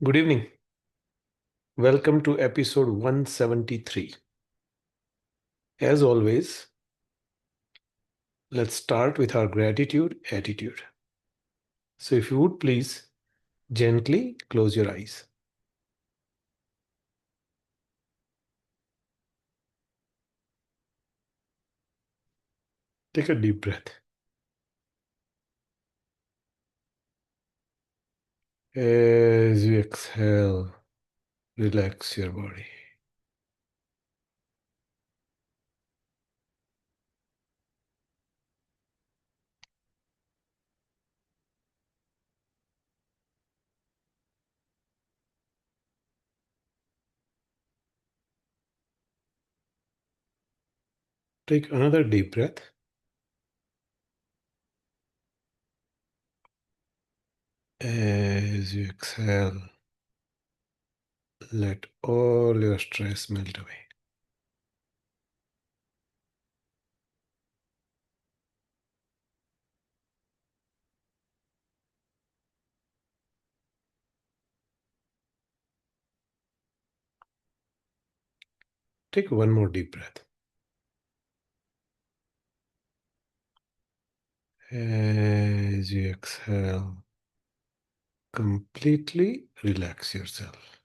Good evening. Welcome to episode 173. As always, let's start with our gratitude attitude. So, if you would please gently close your eyes. Take a deep breath. As you exhale, relax your body. Take another deep breath. As you exhale, let all your stress melt away. Take one more deep breath. As you exhale, completely relax yourself.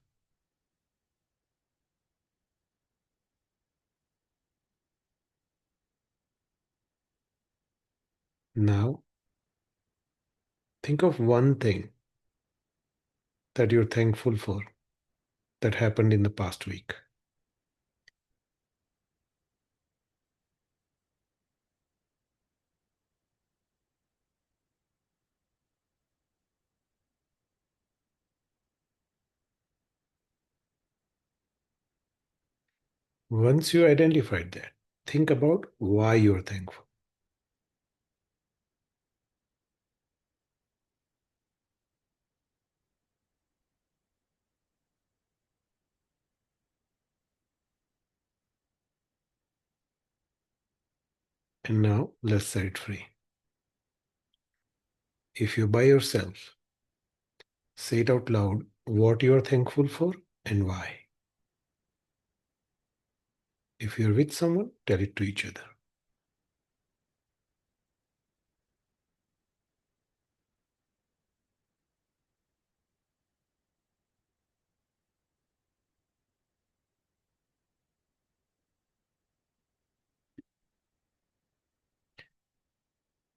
Now, think of one thing that you're thankful for that happened in the past week. Once you identified that, think about why you're thankful. And now let's set it free. If you're by yourself, say it out loud what you're thankful for and why. If you're with someone, tell it to each other.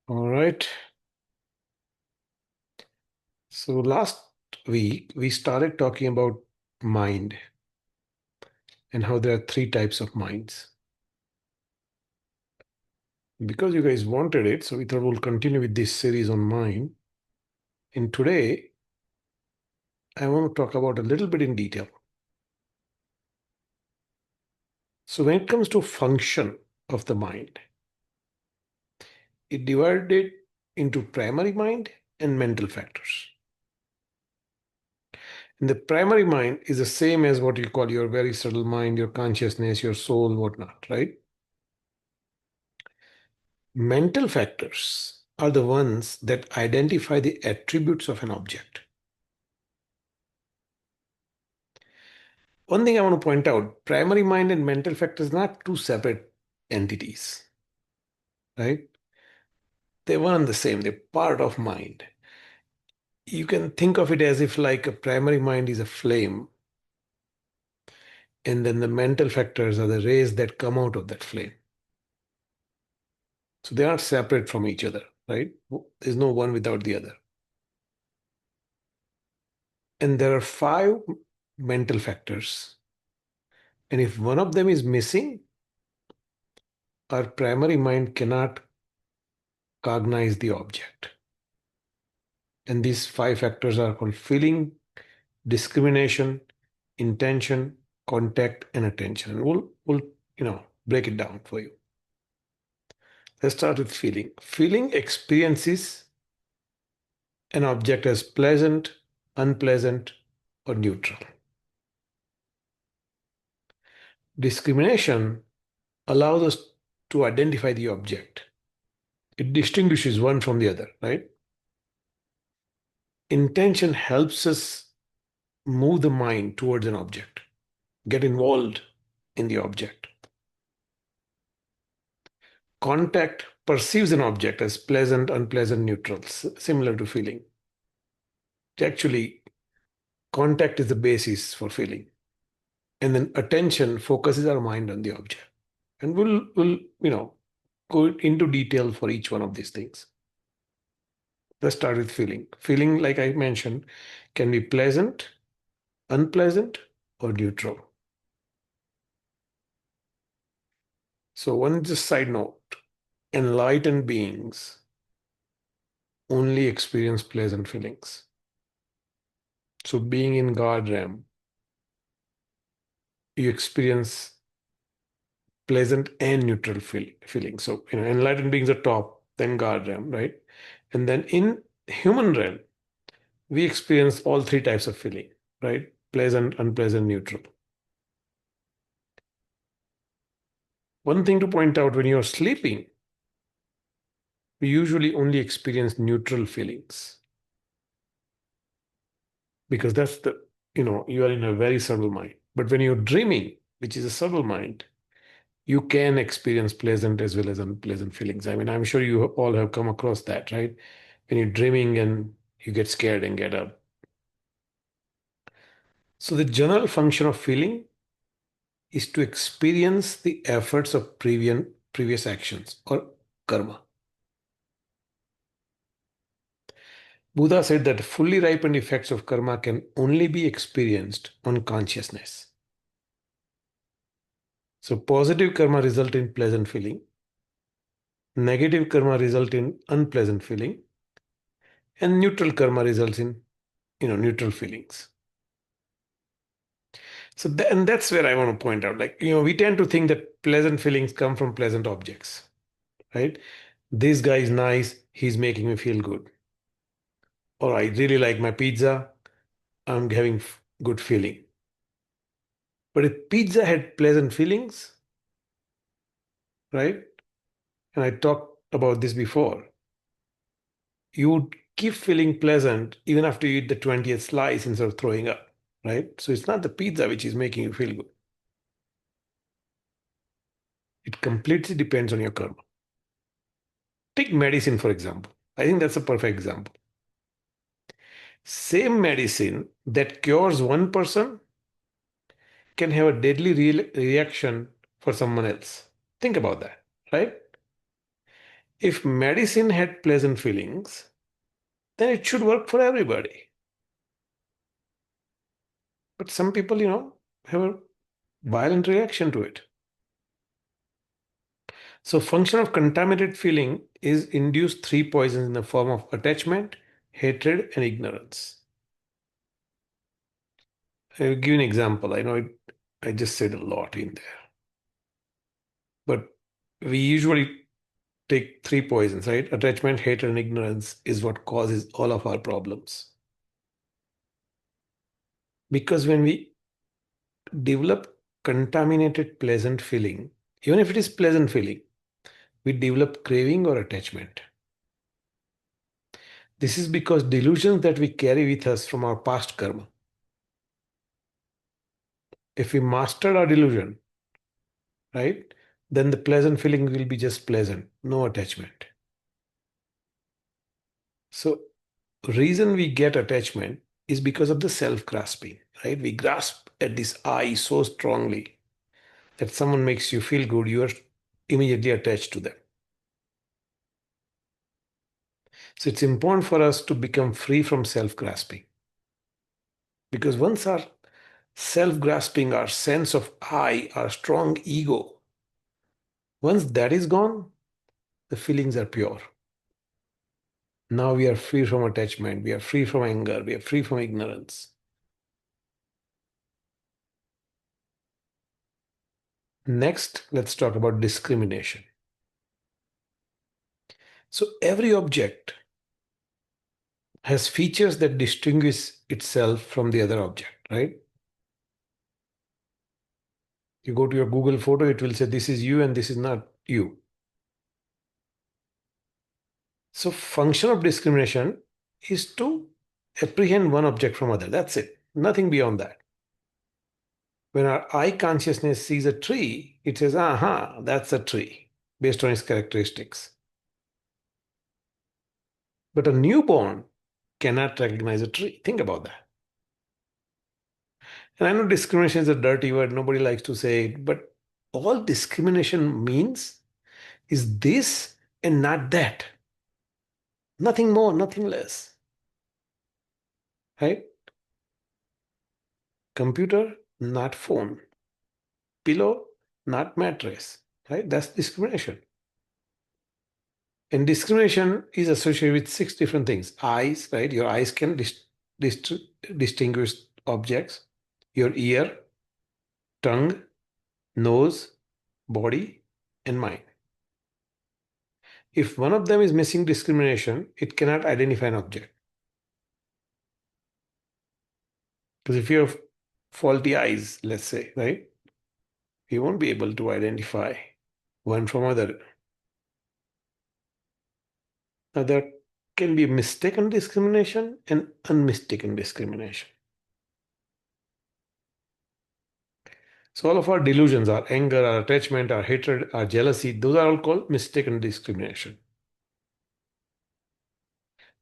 All right. So last week, we started talking about mind and how there are three types of minds. Because you guys wanted it, so we thought we'll continue with this series on mind. And today, I want to talk about a little bit in detail. So when it comes to function of the mind, it divided into primary mind and mental factors. And the primary mind is the same as what you call your very subtle mind, your consciousness, your soul, whatnot, right? Mental factors are the ones that identify the attributes of an object. One thing I want to point out, primary mind and mental factors are not two separate entities, right? They're one and the same, they're part of mind. You can think of it as if like a primary mind is a flame, and then the mental factors are the rays that come out of that flame. So they aren't separate from each other, right? There's no one without the other. And there are five mental factors. And if one of them is missing, our primary mind cannot cognize the object. And these five factors are called feeling, discrimination, intention, contact, and attention. And we'll break it down for you. Let's start with feeling. Feeling experiences an object as pleasant, unpleasant, or neutral. Discrimination allows us to identify the object. It distinguishes one from the other, right? Intention helps us move the mind towards an object, get involved in the object. Contact perceives an object as pleasant, unpleasant, neutral, similar to feeling. Actually, contact is the basis for feeling. And then attention focuses our mind on the object. And we'll go into detail for each one of these things. Let's start with feeling. Feeling, like I mentioned, can be pleasant, unpleasant, or neutral. So one just side note, enlightened beings only experience pleasant feelings. So being in God realm, you experience pleasant and neutral feelings. So enlightened beings are top, then God realm, right? And then in human realm, we experience all three types of feeling, right? Pleasant, unpleasant, neutral. One thing to point out, when you're sleeping, we usually only experience neutral feelings because that's you are in a very subtle mind. But when you're dreaming, which is a subtle mind, you can experience pleasant as well as unpleasant feelings. I mean, I'm sure you all have come across that, right? When you're dreaming and you get scared and get up. So the general function of feeling is to experience the efforts of previous actions or karma. Buddha said that fully ripened effects of karma can only be experienced on consciousness. So positive karma result in pleasant feeling, negative karma result in unpleasant feeling, and neutral karma results in neutral feelings. So and that's where I want to point out, like, we tend to think that pleasant feelings come from pleasant objects, right? This guy is nice, he's making me feel good. Or I really like my pizza, I'm having good feeling. But if pizza had pleasant feelings, right? And I talked about this before, you would keep feeling pleasant even after you eat the 20th slice instead of throwing up, right? So it's not the pizza which is making you feel good. It completely depends on your karma. Take medicine, for example. I think that's a perfect example. Same medicine that cures one person can have a deadly reaction for someone else. Think about that, right? If medicine had pleasant feelings, then it should work for everybody. But some people, have a violent reaction to it. So function of contaminated feeling is induced three poisons in the form of attachment, hatred, and ignorance. I'll give you an example. I know I just said a lot in there, but we usually take three poisons, right? Attachment, hatred, and ignorance is what causes all of our problems. Because when we develop contaminated pleasant feeling, even if it is pleasant feeling, we develop craving or attachment. This is because delusions that we carry with us from our past karma. If we mastered our delusion, right, then the pleasant feeling will be just pleasant, no attachment. So, reason we get attachment is because of the self-grasping, right? We grasp at this I so strongly that someone makes you feel good, you are immediately attached to them. So it's important for us to become free from self-grasping. Because once our self-grasping, our sense of I, our strong ego, once that is gone, the feelings are pure. Now we are free from attachment, we are free from anger, we are free from ignorance. Next, let's talk about discrimination. So every object has features that distinguish itself from the other object, right? You go to your Google photo, it will say this is you and this is not you. So function of discrimination is to apprehend one object from other. That's it. nothing beyond that. When our eye consciousness sees a tree, it says, aha, that's a tree, based on its characteristics. But a newborn cannot recognize a tree. Think about that. And I know discrimination is a dirty word, nobody likes to say it, but all discrimination means is this and not that. Nothing more, nothing less. Right? Computer, not phone. Pillow, not mattress. Right? That's discrimination. And discrimination is associated with six different things. Eyes, right? Your eyes can dist- distinguish objects. Your ear, tongue, nose, body, and mind. If one of them is missing discrimination, it cannot identify an object. Because if you have faulty eyes, let's say, right, you won't be able to identify one from other. Now, there can be mistaken discrimination and unmistaken discrimination. So all of our delusions, our anger, our attachment, our hatred, our jealousy, those are all called mistaken discrimination.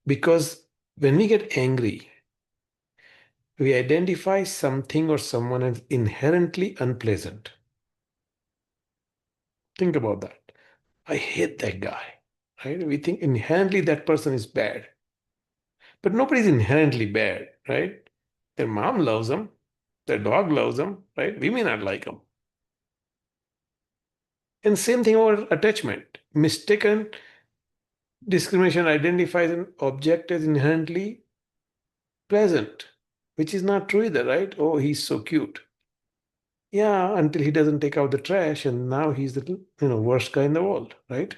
Because when we get angry, we identify something or someone as inherently unpleasant. Think about that. I hate that guy. Right? We think inherently that person is bad. But nobody's inherently bad, right? Their mom loves them, their dog loves them, right? We may not like them. And same thing over attachment. Mistaken discrimination identifies an object as inherently pleasant, which is not true either, right? Oh, he's so cute. Yeah, until he doesn't take out the trash, and now he's the worst guy in the world, right?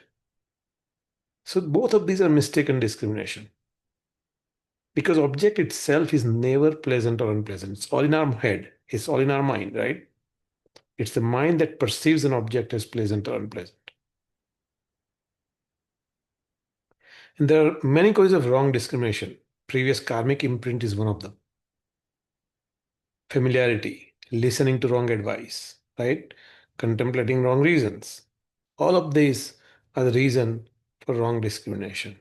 So both of these are mistaken discrimination. Because object itself is never pleasant or unpleasant. It's all in our head. It's all in our mind, right? It's the mind that perceives an object as pleasant or unpleasant. And there are many causes of wrong discrimination. Previous karmic imprint is one of them. Familiarity, listening to wrong advice, right? Contemplating wrong reasons. All of these are the reason for wrong discrimination.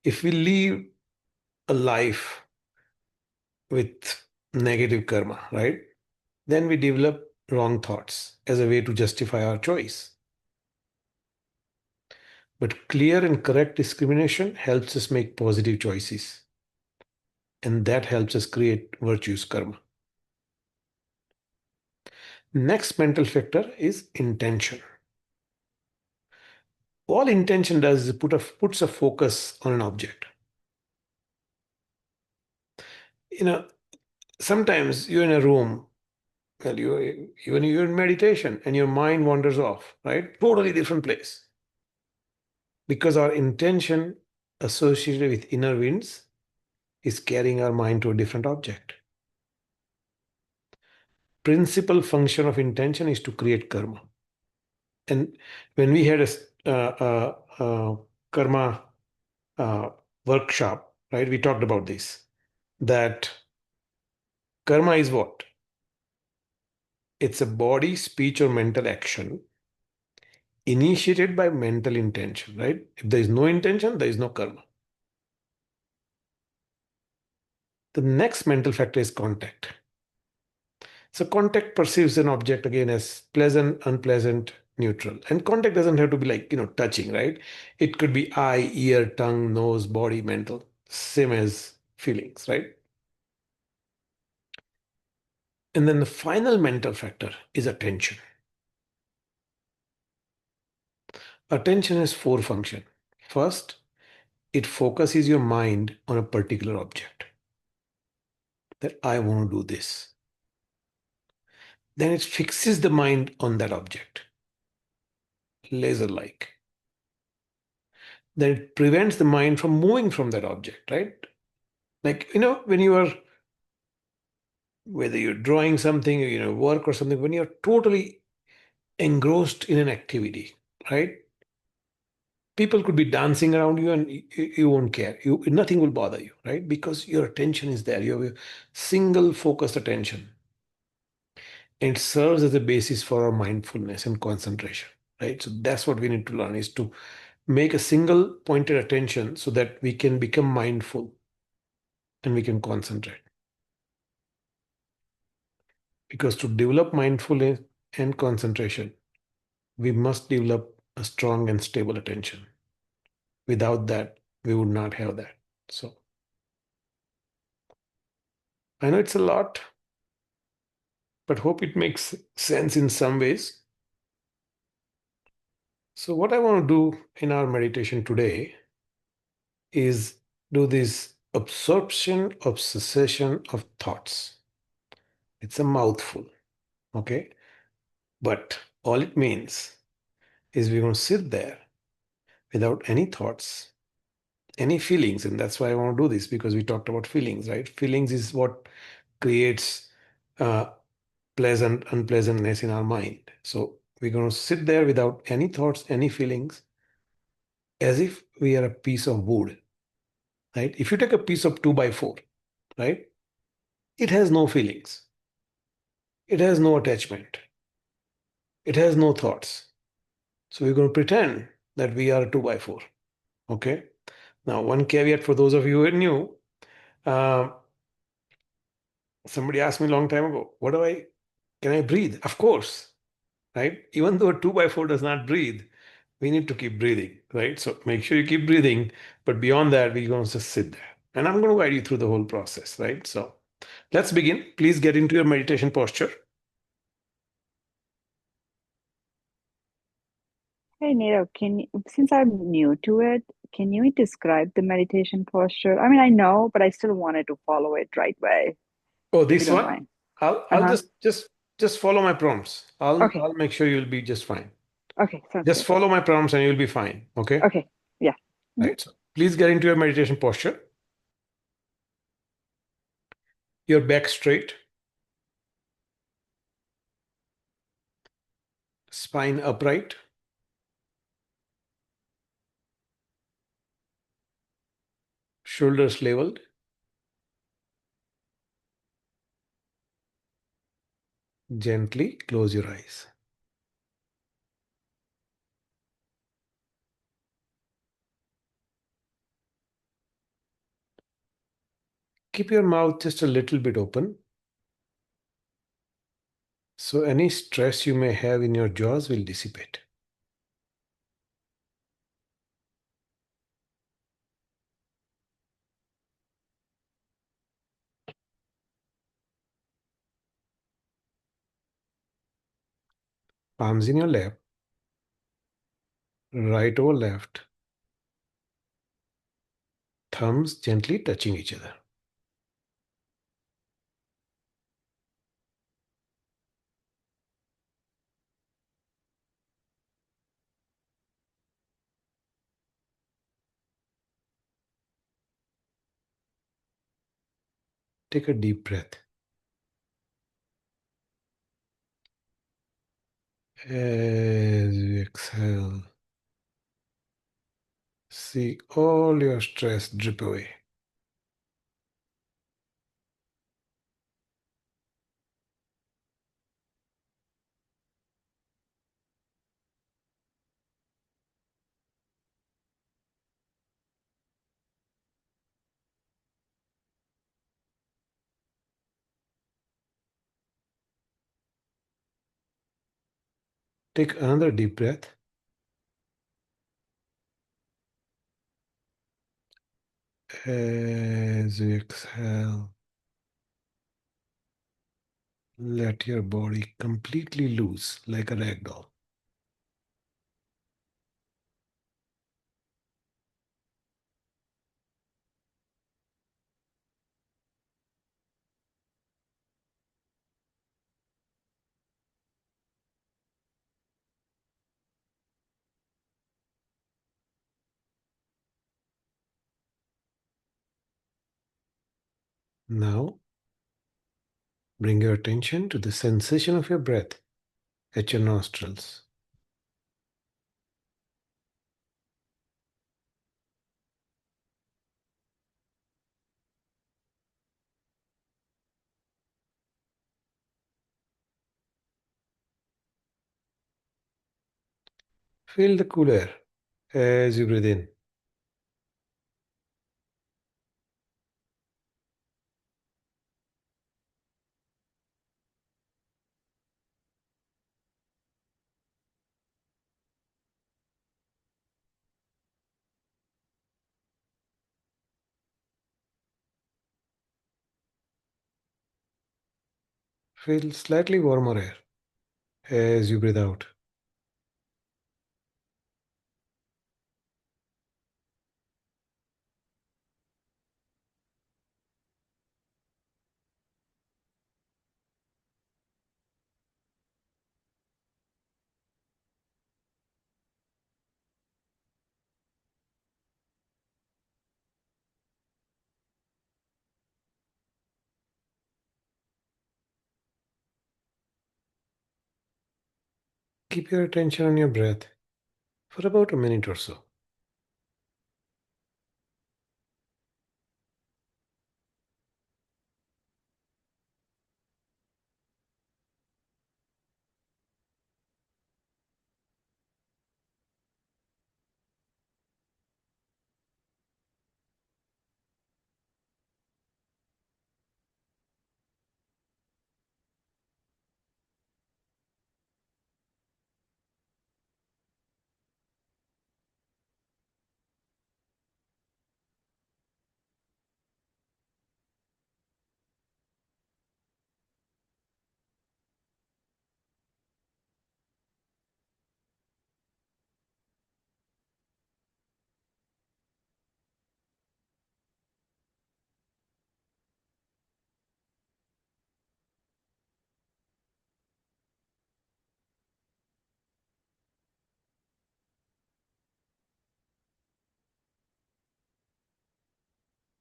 If we live a life with negative karma, right? Then we develop wrong thoughts as a way to justify our choice. But clear and correct discrimination helps us make positive choices. And that helps us create virtuous karma. Next mental factor is intention. All intention does is puts a focus on an object. You know, sometimes you're in a room, well, even you're in meditation and your mind wanders off, right? Totally different place. Because our intention associated with inner winds is carrying our mind to a different object. Principal function of intention is to create karma. And when we had a karma uh, workshop, right, we talked about this, that karma is what? It's a body, speech, or mental action initiated by mental intention, right? If there is no intention, there is no karma. The next mental factor is contact. So contact perceives an object again as pleasant, unpleasant, neutral. And contact doesn't have to be like, touching, right? It could be eye, ear, tongue, nose, body, mental, same as feelings, right? And then the final mental factor is attention. Attention has four functions. First, it focuses your mind on a particular object. That I want to do this. Then it fixes the mind on that object, laser like. Then it prevents the mind from moving from that object, right? Like, when you are, whether you're drawing something, work or something, when you're totally engrossed in an activity, right? People could be dancing around you and you won't care. Nothing will bother you, right? Because your attention is there. You have a single focused attention. It serves as a basis for our mindfulness and concentration, right? So that's what we need to learn, is to make a single pointed attention so that we can become mindful and we can concentrate. Because to develop mindfulness and concentration, we must develop a strong and stable attention. Without that, we would not have that. So I know it's a lot, but hope it makes sense in some ways. So, what I want to do in our meditation today is do this absorption of cessation of thoughts. It's a mouthful, okay? But all it means is we're going to sit there without any thoughts, any feelings. And that's why I want to do this, because we talked about feelings, right? Feelings is what creates uh, pleasant, unpleasantness in our mind. So we're going to sit there without any thoughts, any feelings, as if we are a piece of wood, right? If you take a piece of 2 by 4, right, it has no feelings, it has no attachment, it has no thoughts. So we're going to pretend that we are a 2 by 4. Okay. Now, one caveat for those of you who are new, uh, somebody asked me a long time ago, what do I, can I breathe? Of course, right? Even though a 2 by 4 does not breathe, we need to keep breathing, right? So make sure you keep breathing. But beyond that, we're going to just sit there. And I'm going to guide you through the whole process, right? So let's begin. Please get into your meditation posture. Hey, Nirav, since I'm new to it, can you describe the meditation posture? I mean, I know, but I still wanted to follow it right way, Oh, if you this don't one? mind. I'll Uh-huh. just follow my prompts. Okay. I'll make sure you'll be just fine. Okay. Sounds Just good. follow my prompts and you'll be fine. Okay? Okay. Yeah. Mhm. Right. So please get into your meditation posture. Your back straight, spine upright, shoulders leveled. Gently close your eyes. Keep your mouth just a little bit open, so any stress you may have in your jaws will dissipate. Palms in your lap, right over left, thumbs gently touching each other. Take a deep breath. As you exhale, see all your stress drip away. Take another deep breath. As you exhale, let your body completely loose like a rag doll. Now, bring your attention to the sensation of your breath at your nostrils. Feel the cool air as you breathe in. Feel slightly warmer air as you breathe out. Keep your attention on your breath for about a minute or so.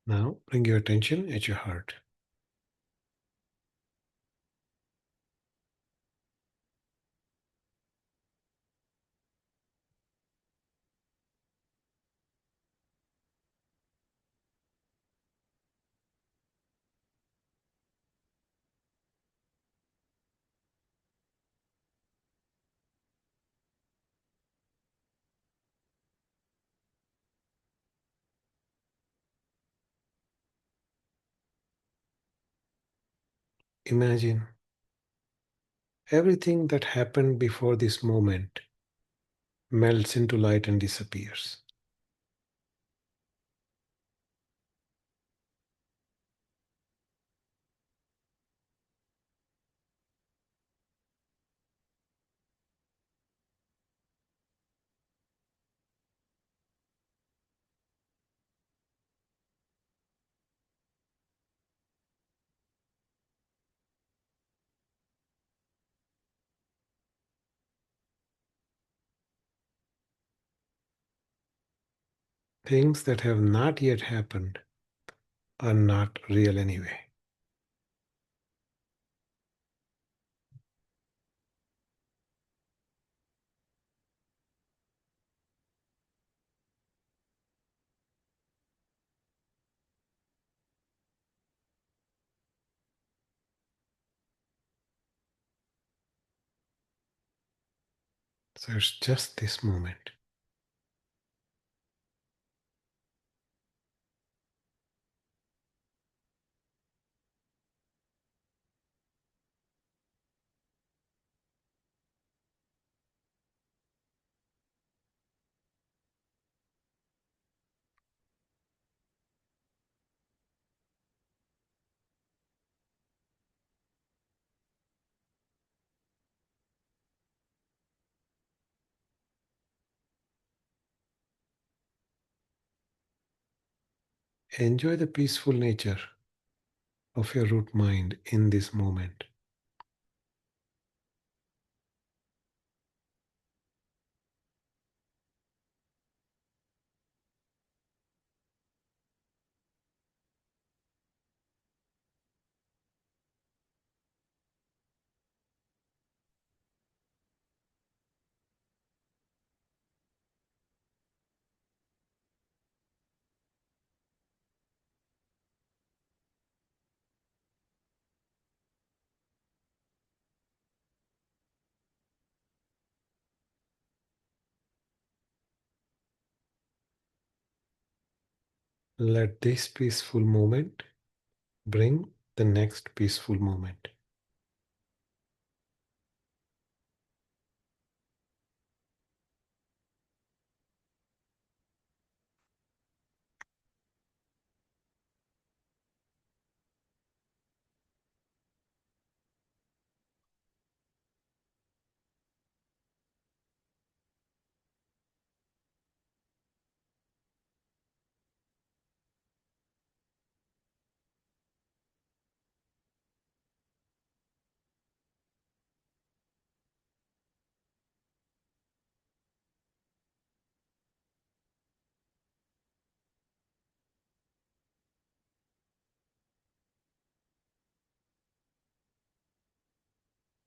Now bring your attention at your heart. Imagine everything that happened before this moment melts into light and disappears. Things that have not yet happened are not real anyway. So it's just this moment. Enjoy the peaceful nature of your root mind in this moment. Let this peaceful moment bring the next peaceful moment.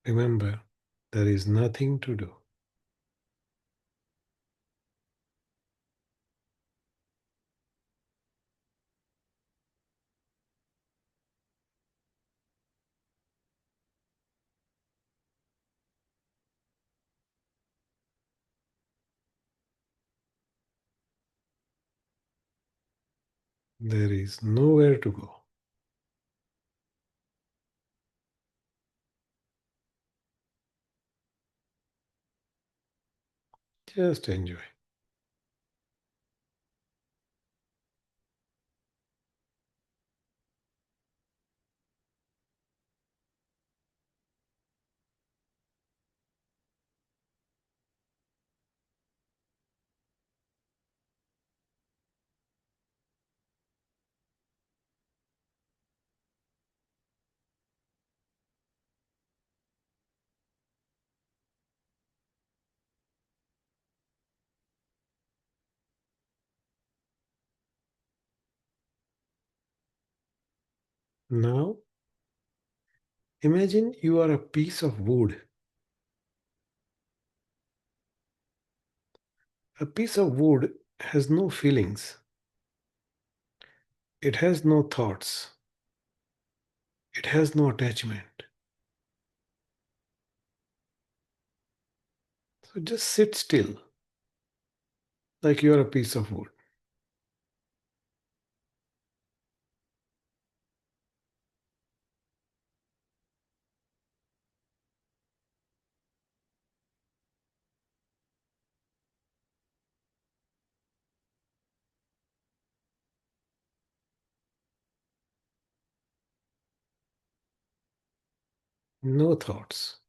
Remember, there is nothing to do. There is nowhere to go. Just enjoy. Now, imagine you are a piece of wood. A piece of wood has no feelings, it has no thoughts, it has no attachment. So just sit still, like you are a piece of wood. No thoughts.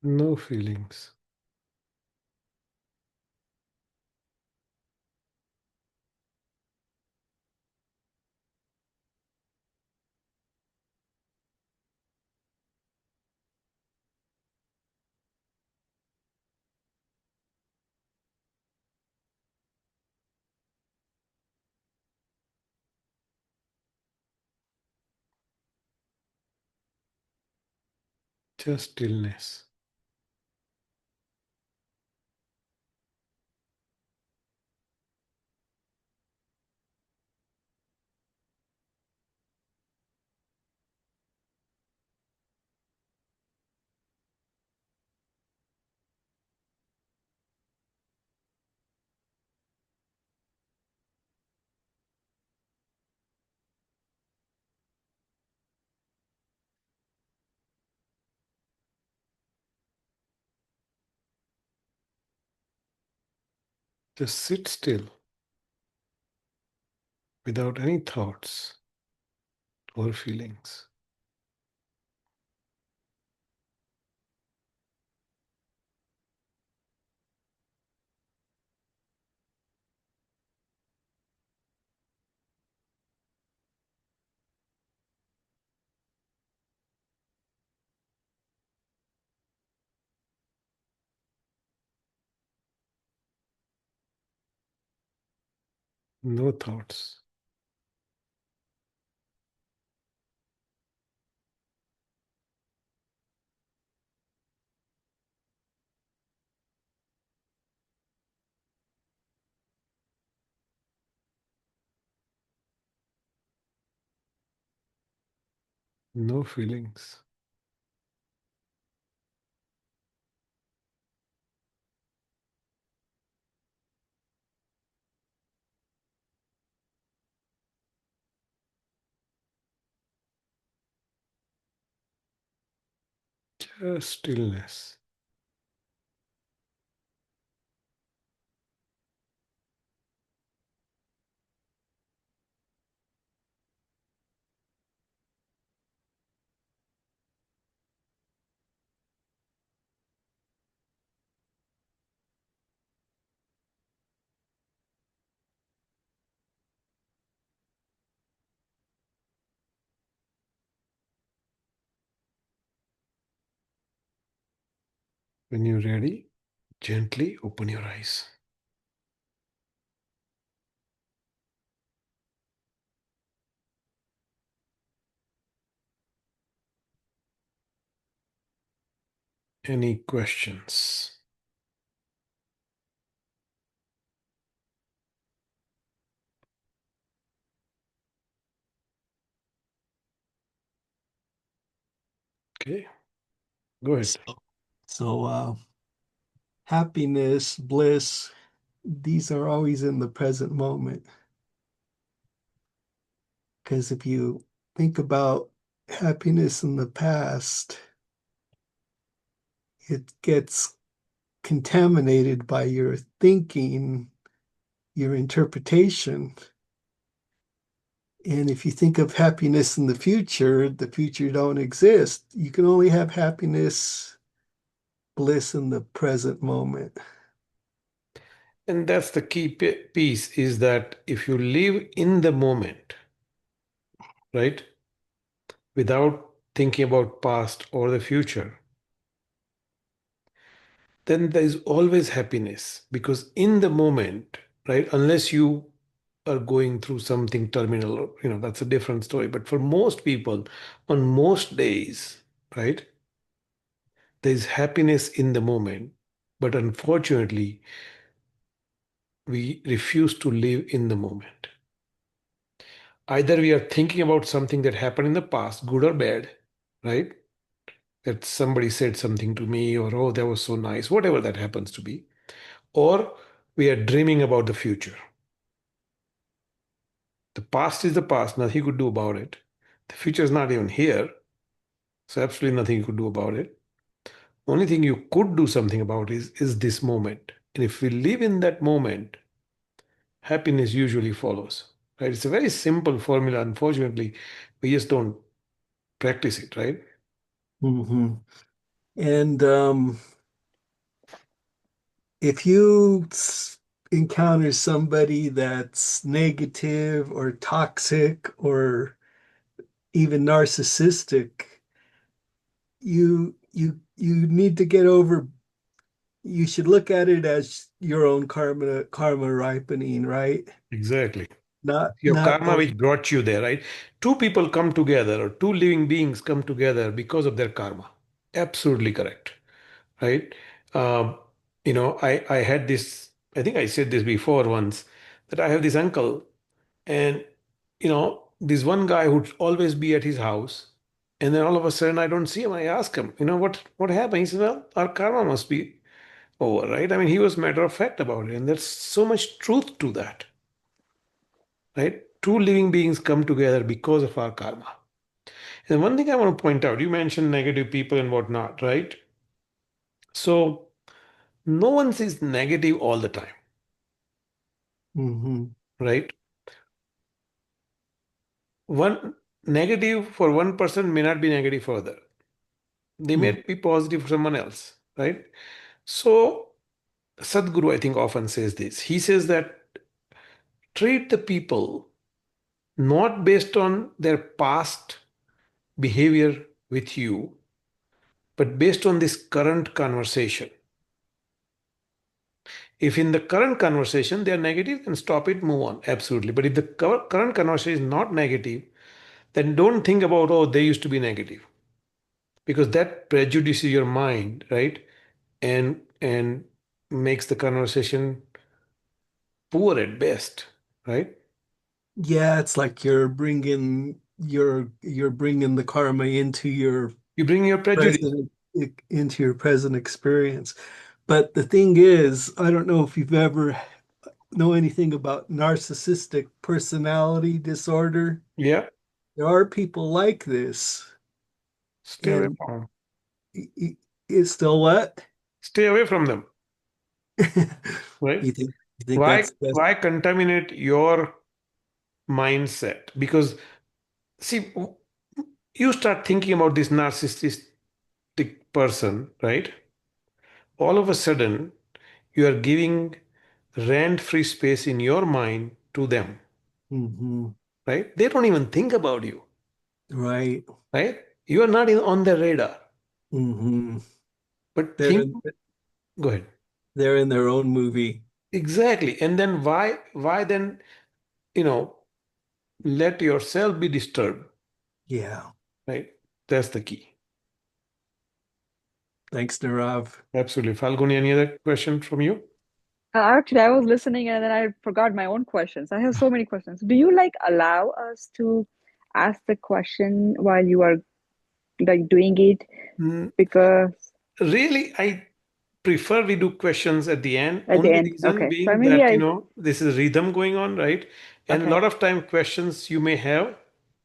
No feelings. Just stillness. Just sit still without any thoughts or feelings. No thoughts. No feelings. Just stillness. When you're ready, gently open your eyes. Any questions? Okay, go ahead. So, happiness, bliss, these are always in the present moment. Because if you think about happiness in the past, it gets contaminated by your thinking, your interpretation. And if you think of happiness in the future don't exist. You can only have happiness, bliss in the present moment. And that's the key piece is that if you live in the moment, right, without thinking about past or the future, then there is always happiness because in the moment, right, unless you are going through something terminal, that's a different story. But for most people, on most days, right, there is happiness in the moment. But unfortunately, we refuse to live in the moment. Either we are thinking about something that happened in the past, good or bad, right? That somebody said something to me, or oh, that was so nice, whatever that happens to be, or we are dreaming about the future. The past is the past, nothing you could do about it. The future is not even here, so absolutely nothing you could do about it. Only thing you could do something about is this moment. And if we live in that moment, happiness usually follows. Right? It's a very simple formula. Unfortunately, we just don't practice it, right? Mm-hmm. And if you encounter somebody that's negative or toxic or even narcissistic, you need to get over. You should look at it as your own karma ripening, right? Exactly. Your Not karma those. which brought you there, right? Two people come together or two living beings come together because of their karma. Absolutely correct, right? Um, I had this, I think I said this before once, that I have this uncle, and, this one guy who'd always be at his house, and then all of a sudden I don't see him. I ask him, what happened? He says, well, our karma must be over, right? I mean, he was matter of fact about it, and there's so much truth to that, right? Two living beings come together because of our karma. And one thing I want to point out, you mentioned negative people and whatnot, right? So no one is negative all the time, Hmm. right? One negative for one person may not be negative for other. They may be positive for someone else, right? So Sadhguru, I think, often says this. He says that treat the people not based on their past behavior with you, but based on this current conversation. If in the current conversation they are negative, then stop it, move on. Absolutely. But if the current conversation is not negative, then don't think about, oh, they used to be negative, because that prejudices your mind, right? And makes the conversation poor at best, right? Yeah, it's like you're bringing you're bringing the karma You bring your prejudice. present into your present experience. But the thing is, I don't know if you've ever know anything about narcissistic personality disorder. Yeah, There are people like this, stay away and from them. it's still what? Stay away from them, right? You think Why that's best? why contaminate your mindset? Because see, you start thinking about this narcissistic person, right? All of a sudden, you are giving rent-free space in your mind to them, Hmm. right? They don't even think about you, Right. right? You are not on their radar. Hmm. But They're think, in, go ahead. they're in their own movie. Exactly. And then why then, you know, let yourself be disturbed, Yeah. right? That's the key. Thanks, Nirav. Absolutely. Falguni, any other question from you? Actually, I was listening and then I forgot my own questions. I have so many questions. Do you like allow us to ask the question while you are like doing it? Mm, Because really, I prefer we do questions at the end. at the Only end, reason okay. But being maybe that, I, this is rhythm going on, right? And a okay, lot of time questions you may have,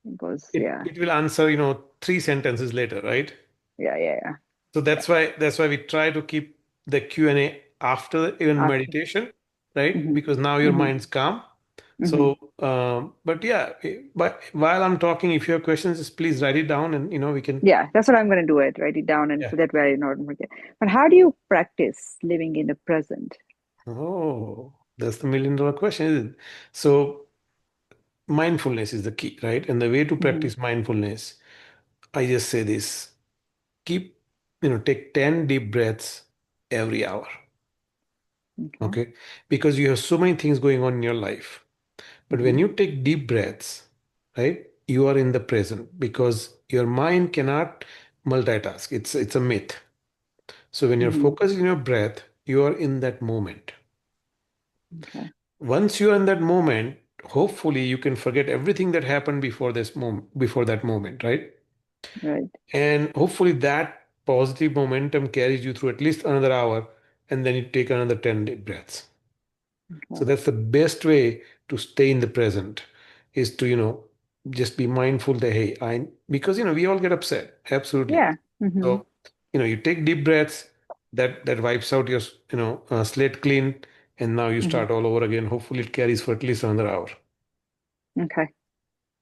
it goes, it, yeah, it will answer, three sentences later, right? yeah. So that's why we try to keep the Q&A after even After. meditation, right? Mm-hmm. Because now your Mm-hmm. mind's calm. Mm-hmm. So, but yeah, but while I'm talking, if you have questions, just please write it down and we can. Yeah, that's what I'm going to do it. Write it down, and Yeah. so that way I don't forget. But how do you practice living in the present? Oh, that's the $1 million question, isn't it? So mindfulness is the key, right? And the way to Mm-hmm. practice mindfulness, I just say this: keep, take 10 deep breaths every hour. Okay. Okay, because you have so many things going on in your life. But Mm-hmm. when you take deep breaths, right, you are in the present because your mind cannot multitask. It's a myth. So when you're Mm-hmm. focused in your breath, you are in that moment. Okay. Once you are in that moment, hopefully you can forget everything that happened before this moment, before that moment, right? Right. And hopefully that positive momentum carries you through at least another hour, and then you take another 10 deep breaths. So Okay. that's the best way to stay in the present is to, just be mindful that, hey, because, we all get upset. Absolutely. Yeah. Mm-hmm. So, you take deep breaths, that wipes out your, slate clean, and now you Mm-hmm. start all over again. Hopefully it carries for at least another hour. Okay.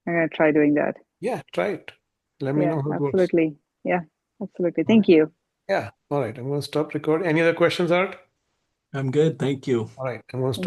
I'm going to try doing that. Yeah, try it. Let me Yeah, know how it works. absolutely. Yeah, absolutely. All right. Thank you. Yeah. All right. I'm going to stop recording. Any other questions, Art? I'm good. Thank you. All right. I'm going to stop.